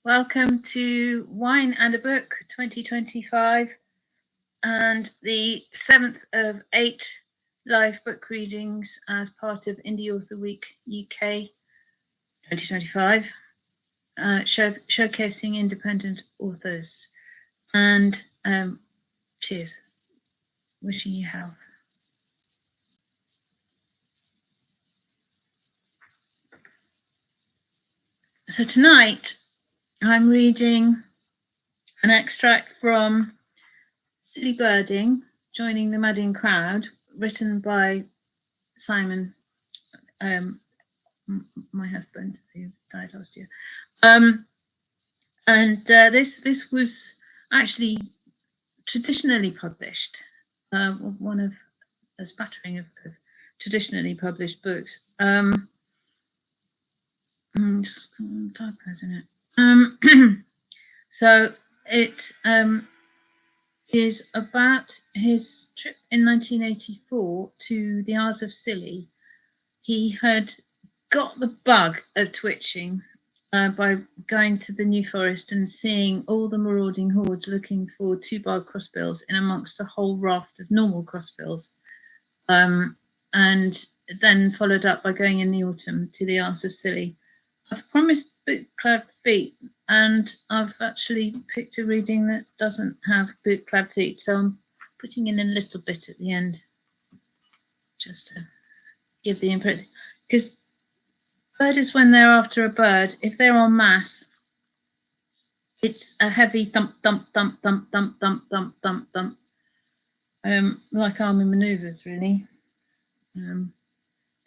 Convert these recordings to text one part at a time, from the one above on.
Welcome to Wine and a Book 2025 and the 7th of 8 live book readings as part of Indie Author Week UK 2025, showcasing independent authors. And cheers. Wishing you health. So tonight I'm reading an extract from Silly Birding, Joining the Madding Crowd, written by Simon, my husband, who died last year. This was actually traditionally published, one of a spattering of traditionally published books. Typos in it. So it is about his trip in 1984 to the Isles of Scilly. He had got the bug of twitching by going to the New Forest and seeing all the marauding hordes looking for two-barred crossbills in amongst a whole raft of normal crossbills, and then followed up by going in the autumn to the Isles of Scilly. I've promised boot-clad feet, and I've actually picked a reading that doesn't have boot-clad feet, so I'm putting in a little bit at the end just to give the impression, because birders, when they're after a bird, if they're en masse, it's a heavy thump, thump, thump, thump, thump, thump, thump, thump, thump, like army manoeuvres, really.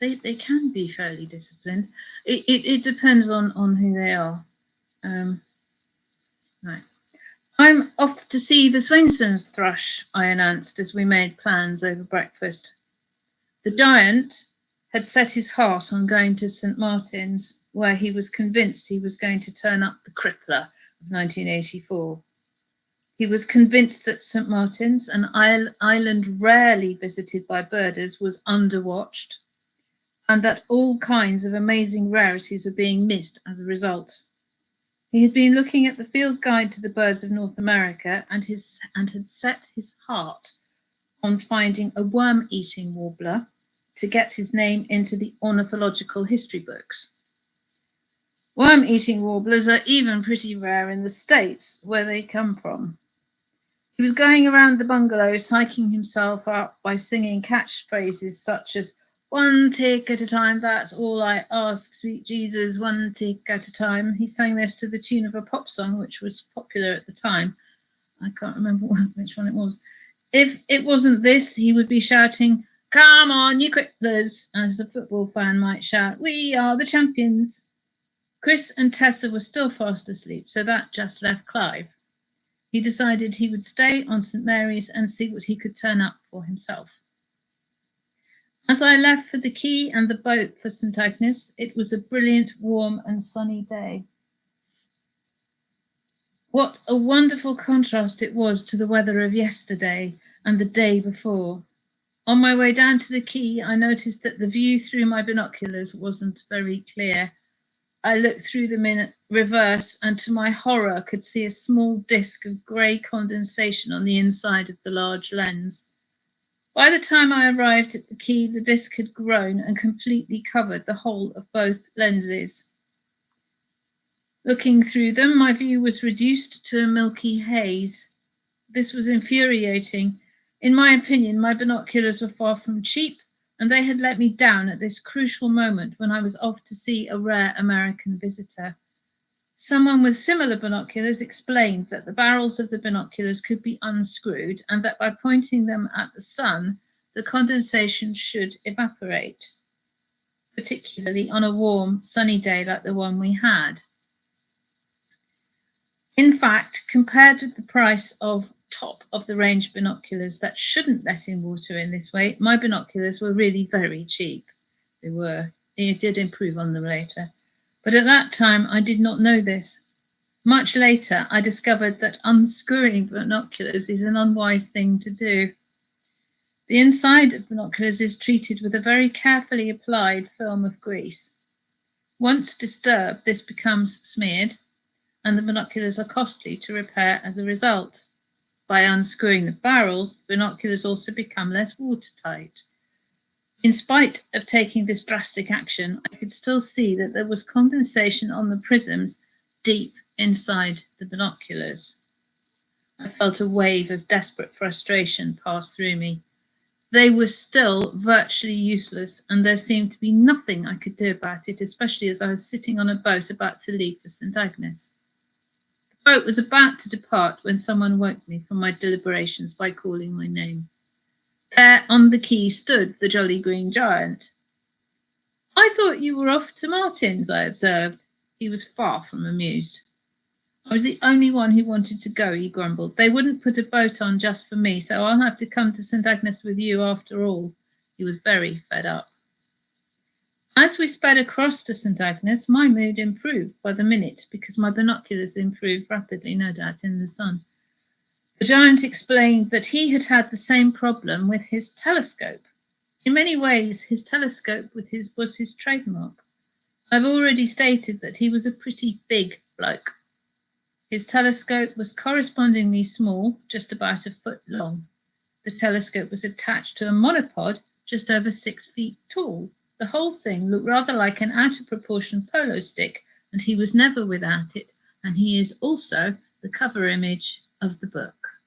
They can be fairly disciplined. It depends on who they are. Right. I'm off to see the Swainson's thrush, I announced as we made plans over breakfast. The giant had set his heart on going to St. Martin's, where he was convinced he was going to turn up the crippler of 1984. He was convinced that St. Martin's, an island rarely visited by birders, was underwatched, and that all kinds of amazing rarities were being missed as a result. He had been looking at the Field Guide to the Birds of North America and had set his heart on finding a worm-eating warbler to get his name into the ornithological history books. Worm-eating warblers are even pretty rare in the States, where they come from. He was going around the bungalow, psyching himself up by singing catchphrases such as, "One tick at a time, that's all I ask, sweet Jesus, one tick at a time." He sang this to the tune of a pop song, which was popular at the time. I can't remember which one it was. If it wasn't this, he would be shouting, "Come on, you cripplers," as a football fan might shout, "We are the champions." Chris and Tessa were still fast asleep, so that just left Clive. He decided he would stay on St. Mary's and see what he could turn up for himself. As I left for the quay and the boat for St. Agnes, it was a brilliant, warm and sunny day. What a wonderful contrast it was to the weather of yesterday and the day before. On my way down to the quay, I noticed that the view through my binoculars wasn't very clear. I looked through them in reverse and to my horror could see a small disc of grey condensation on the inside of the large lens. By the time I arrived at the quay, the disc had grown and completely covered the whole of both lenses. Looking through them, my view was reduced to a milky haze. This was infuriating. In my opinion, my binoculars were far from cheap, and they had let me down at this crucial moment when I was off to see a rare American visitor. Someone with similar binoculars explained that the barrels of the binoculars could be unscrewed and that by pointing them at the sun, the condensation should evaporate, particularly on a warm, sunny day like the one we had. In fact, compared with the price of top-of-the-range binoculars that shouldn't let in water in this way, my binoculars were really very cheap. They were. It did improve on them later. But at that time, I did not know this. Much later, I discovered that unscrewing binoculars is an unwise thing to do. The inside of binoculars is treated with a very carefully applied film of grease. Once disturbed, this becomes smeared. and the binoculars are costly to repair as a result. By unscrewing the barrels, the binoculars also become less watertight. In spite of taking this drastic action, I could still see that there was condensation on the prisms deep inside the binoculars. I felt a wave of desperate frustration pass through me. They were still virtually useless, and there seemed to be nothing I could do about it, especially as I was sitting on a boat about to leave for St. Agnes. The boat was about to depart when someone woke me from my deliberations by calling my name. There on the quay stood the jolly green giant. "I thought you were off to Martin's," I observed. He was far from amused. "I was the only one who wanted to go," he grumbled. "They wouldn't put a boat on just for me, so I'll have to come to St. Agnes with you after all." He was very fed up. As we sped across to St. Agnes, my mood improved by the minute, because my binoculars improved rapidly, no doubt, in the sun. The giant explained that he had had the same problem with his telescope. In many ways, his telescope was his trademark. I've already stated that he was a pretty big bloke. His telescope was correspondingly small, just about a foot long. The telescope was attached to a monopod just over 6 feet tall. The whole thing looked rather like an out-of-proportion polo stick, and he was never without it, and he is also the cover image of the book.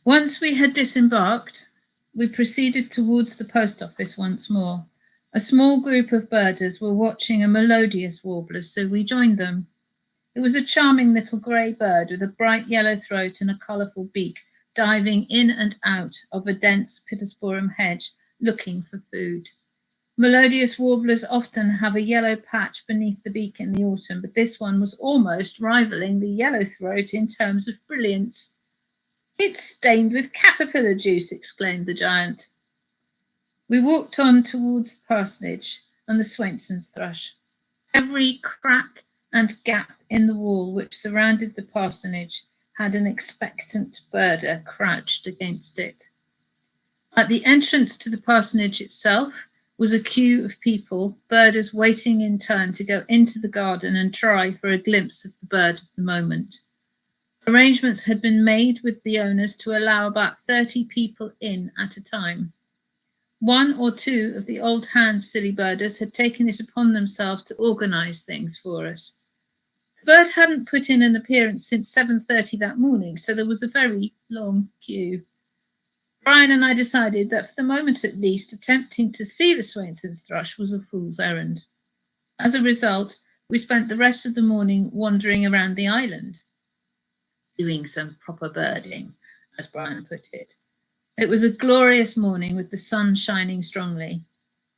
Once we had disembarked, we proceeded towards the post office once more. A small group of birders were watching a melodious warbler, so we joined them. It was a charming little grey bird with a bright yellow throat and a colourful beak, diving in and out of a dense pittosporum hedge, looking for food. Melodious warblers often have a yellow patch beneath the beak in the autumn, but this one was almost rivaling the yellow throat in terms of brilliance. "It's stained with caterpillar juice," exclaimed the giant. We walked on towards the parsonage and the Swainson's thrush. Every crack and gap in the wall which surrounded the parsonage had an expectant birder crouched against it. At the entrance to the parsonage itself was a queue of people, birders waiting in turn to go into the garden and try for a glimpse of the bird of the moment. Arrangements had been made with the owners to allow about 30 people in at a time. One or two of the old hand silly birders had taken it upon themselves to organise things for us. The bird hadn't put in an appearance since 7:30 that morning, so there was a very long queue. Brian and I decided that for the moment at least, attempting to see the Swainson's thrush was a fool's errand. As a result, we spent the rest of the morning wandering around the island, doing some proper birding, as Brian put it. It was a glorious morning with the sun shining strongly.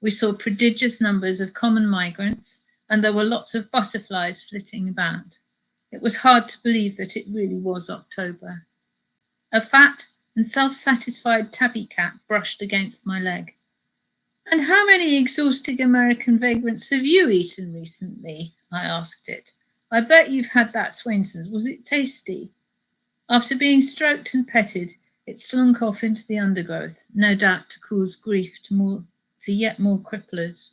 We saw prodigious numbers of common migrants, and there were lots of butterflies flitting about. It was hard to believe that it really was October. A fat and self-satisfied tabby cat brushed against my leg. "And how many exhausting American vagrants have you eaten recently?" I asked it. "I bet you've had that Swainson's. Was it tasty?" After being stroked and petted, it slunk off into the undergrowth, no doubt to cause grief to yet more cripplers.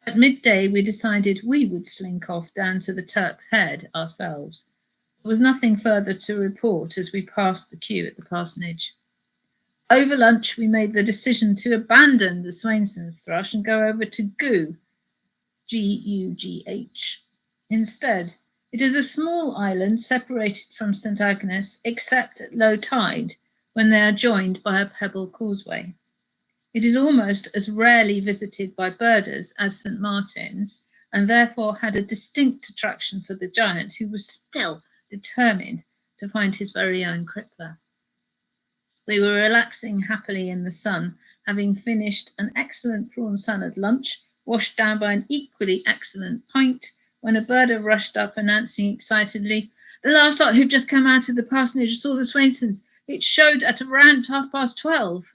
At midday, we decided we would slink off down to the Turk's Head ourselves. There was nothing further to report as we passed the queue at the parsonage. Over lunch, we made the decision to abandon the Swainson's thrush and go over to Gugh, G-U-G-H, instead. It is a small island separated from St. Agnes, except at low tide, when they are joined by a pebble causeway. It is almost as rarely visited by birders as St. Martin's, and therefore had a distinct attraction for the giant, who was still determined to find his very own crippler. We were relaxing happily in the sun, having finished an excellent prawn salad lunch, washed down by an equally excellent pint, when a birder rushed up announcing excitedly, "The last lot who've just come out of the parsonage saw the Swainson's. It showed at around 12:30.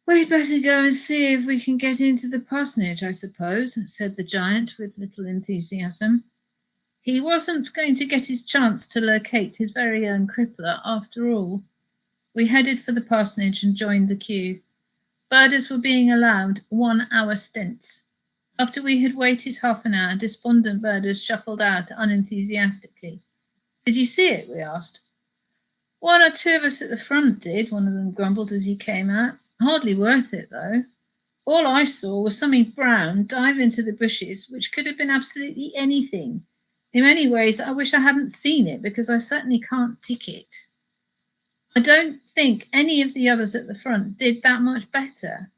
"We'd better go and see if we can get into the parsonage, I suppose," said the giant with little enthusiasm. He wasn't going to get his chance to locate his very own crippler after all. We headed for the parsonage and joined the queue. Birders were being allowed 1 hour stints. After we had waited half an hour, despondent birders shuffled out unenthusiastically. Did you see it? We asked. One or two of us at the front did, one of them grumbled as he came out. Hardly worth it, though. All I saw was something brown dive into the bushes, which could have been absolutely anything. In many ways, I wish I hadn't seen it, because I certainly can't tick it. I don't think any of the others at the front did that much better.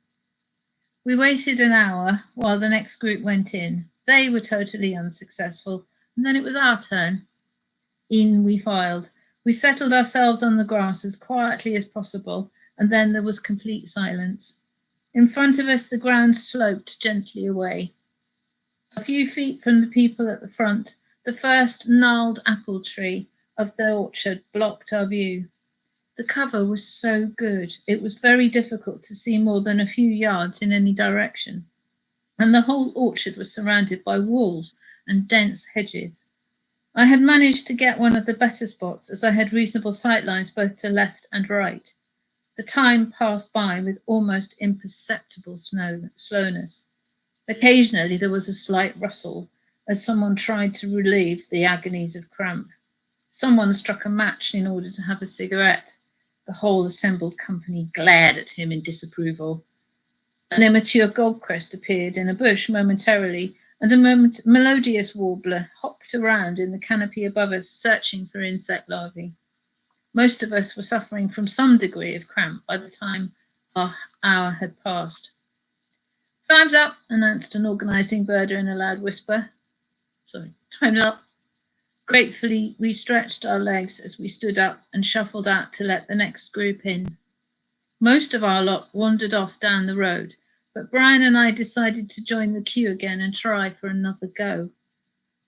We waited an hour while the next group went in. They were totally unsuccessful, and then it was our turn. In we filed. We settled ourselves on the grass as quietly as possible, and then there was complete silence. In front of us, the ground sloped gently away. A few feet from the people at the front, the first gnarled apple tree of the orchard blocked our view. The cover was so good, it was very difficult to see more than a few yards in any direction, and the whole orchard was surrounded by walls and dense hedges. I had managed to get one of the better spots, as I had reasonable sight lines both to left and right. The time passed by with almost imperceptible slowness. Occasionally there was a slight rustle, as someone tried to relieve the agonies of cramp. Someone struck a match in order to have a cigarette. The whole assembled company glared at him in disapproval. An immature goldcrest appeared in a bush momentarily, and a melodious warbler hopped around in the canopy above us, searching for insect larvae. Most of us were suffering from some degree of cramp by the time our hour had passed. Time's up, announced an organising birder in a loud whisper. Time's up. Gratefully, we stretched our legs as we stood up and shuffled out to let the next group in. Most of our lot wandered off down the road, but Brian and I decided to join the queue again and try for another go.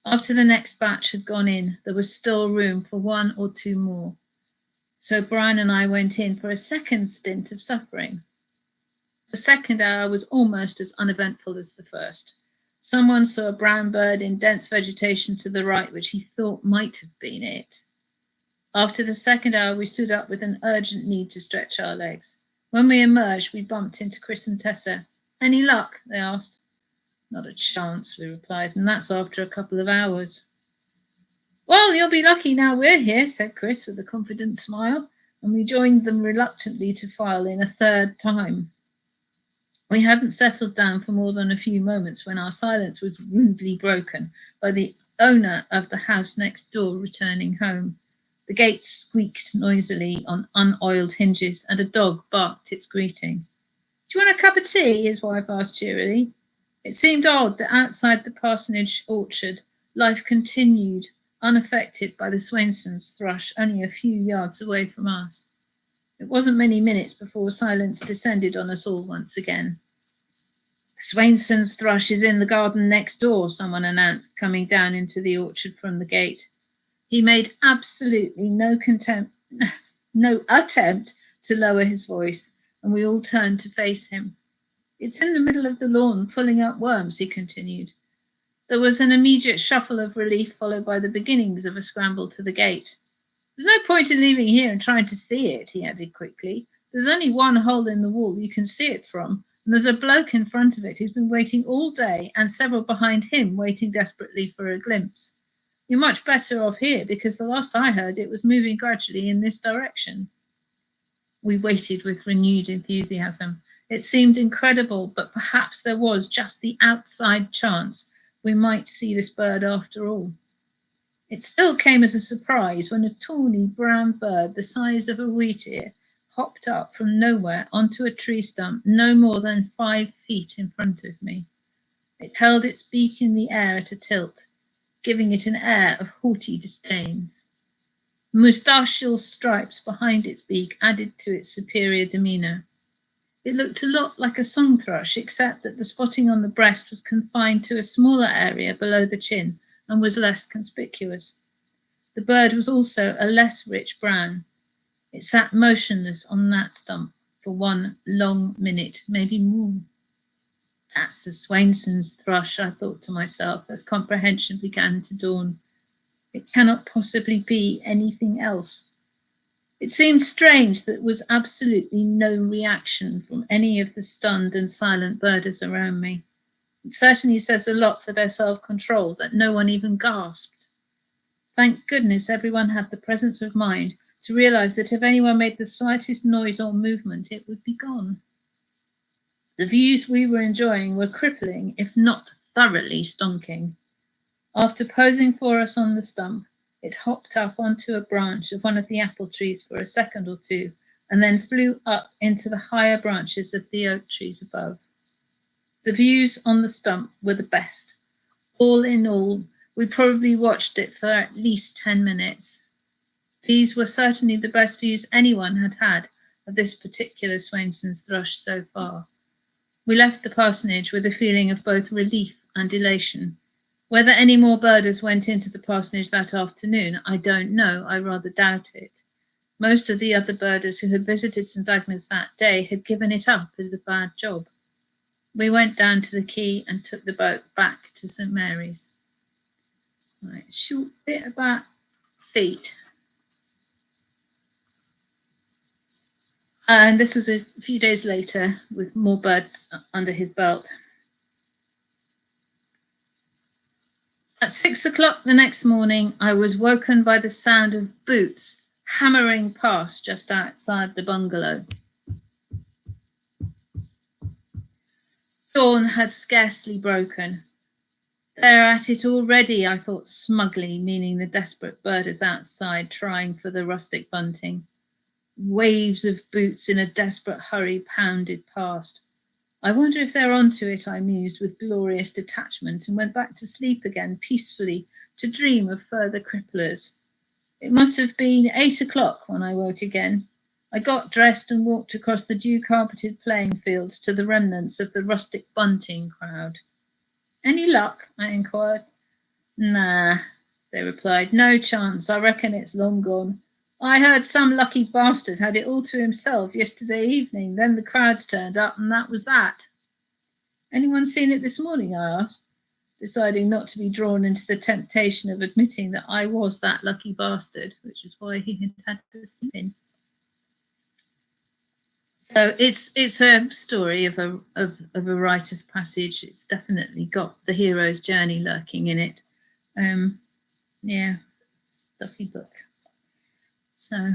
After the next batch had gone in, there was still room for one or two more. So Brian and I went in for a second stint of suffering. The second hour was almost as uneventful as the first. Someone saw a brown bird in dense vegetation to the right, which he thought might have been it. After the second hour, we stood up with an urgent need to stretch our legs. When we emerged, we bumped into Chris and Tessa. Any luck? They asked. Not a chance, we replied, and that's after a couple of hours. Well, you'll be lucky now we're here, said Chris with a confident smile, and we joined them reluctantly to file in a third time. We hadn't settled down for more than a few moments when our silence was rudely broken by the owner of the house next door returning home. The gates squeaked noisily on unoiled hinges, and a dog barked its greeting. Do you want a cup of tea? His wife asked cheerily. It seemed odd that outside the parsonage orchard, life continued, unaffected by the Swainson's thrush only a few yards away from us. It wasn't many minutes before silence descended on us all once again. Swainson's thrush is in the garden next door, someone announced, coming down into the orchard from the gate. He made absolutely no attempt to lower his voice, and we all turned to face him. It's in the middle of the lawn, pulling up worms, he continued. There was an immediate shuffle of relief, followed by the beginnings of a scramble to the gate. There's no point in leaving here and trying to see it, he added quickly. There's only one hole in the wall you can see it from, and there's a bloke in front of it who's been waiting all day, and several behind him waiting desperately for a glimpse. You're much better off here, because the last I heard it was moving gradually in this direction. We waited with renewed enthusiasm. It seemed incredible, but perhaps there was just the outside chance we might see this bird after all. It still came as a surprise when a tawny brown bird the size of a wheat ear hopped up from nowhere onto a tree stump no more than 5 feet in front of me. It held its beak in the air at a tilt, giving it an air of haughty disdain. Moustachial stripes behind its beak added to its superior demeanour. It looked a lot like a song thrush, except that the spotting on the breast was confined to a smaller area below the chin and was less conspicuous. The bird was also a less rich brown. It sat motionless on that stump for 1 long minute, maybe more. That's a Swainson's thrush, I thought to myself, as comprehension began to dawn. It cannot possibly be anything else. It seemed strange that there was absolutely no reaction from any of the stunned and silent birders around me. It certainly says a lot for their self-control that no one even gasped. Thank goodness everyone had the presence of mind to realise that if anyone made the slightest noise or movement, it would be gone. The views we were enjoying were crippling, if not thoroughly stonking. After posing for us on the stump, it hopped up onto a branch of one of the apple trees for a second or two, and then flew up into the higher branches of the oak trees above. The views on the stump were the best. All in all, we probably watched it for at least 10 minutes. These were certainly the best views anyone had had of this particular Swainson's thrush so far. We left the parsonage with a feeling of both relief and elation. Whether any more birders went into the parsonage that afternoon, I don't know. I rather doubt it. Most of the other birders who had visited St Agnes that day had given it up as a bad job. We went down to the quay and took the boat back to St Mary's. Right, short bit about feet. And this was a few days later with more birds under his belt. At 6 o'clock the next morning, I was woken by the sound of boots hammering past just outside the bungalow. Dawn had scarcely broken. They're at it already, I thought smugly, meaning the desperate birders outside trying for the rustic bunting. Waves of boots in a desperate hurry pounded past. I wonder if they're onto it, I mused with glorious detachment, and went back to sleep again peacefully to dream of further cripplers. It must have been 8 o'clock when I woke again. I got dressed and walked across the dew-carpeted playing fields to the remnants of the rustic bunting crowd. Any luck? I inquired. Nah, they replied. No chance. I reckon it's long gone. I heard some lucky bastard had it all to himself yesterday evening. Then the crowds turned up and that was that. Anyone seen it this morning? I asked, deciding not to be drawn into the temptation of admitting that I was that lucky bastard, which is why he had had to sleep in. So it's a story of a rite of passage. It's definitely got the hero's journey lurking in it. Yeah, stuffy book. So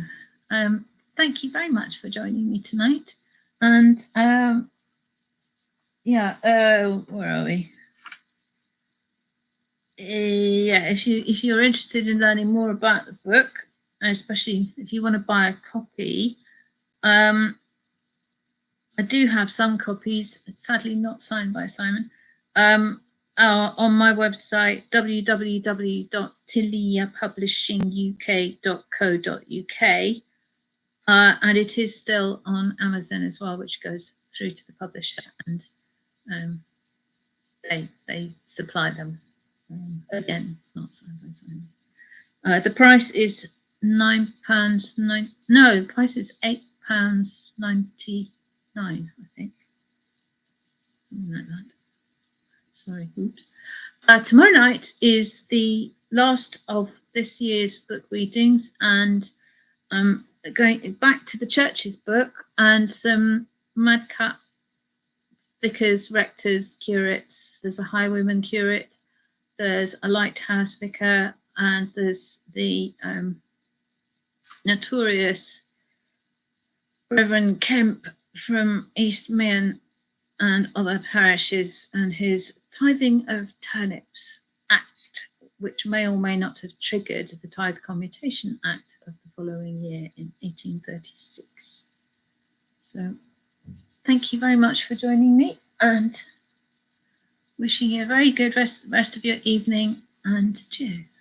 thank you very much for joining me tonight. And where are we? Yeah, if you're interested in learning more about the book, especially if you want to buy a copy, I do have some copies, sadly not signed by Simon, on my website, www.tiliapublishinguk.co.uk, and it is still on Amazon as well, which goes through to the publisher, and they supply them. Again, not signed by Simon. The price is £9.9. No, the price is £8.99, I think. Something like that. Sorry, oops. Tomorrow night is the last of this year's book readings, and I'm going back to the church's book and some madcap vicars, rectors, curates. There's a highwayman curate, there's a lighthouse vicar, and there's the notorious Reverend Kemp from East Meon and other parishes, and his tithing of turnips act, which may or may not have triggered the Tithe Commutation Act of the following year in 1836. So thank you very much for joining me, and wishing you a very good rest of your evening, and cheers.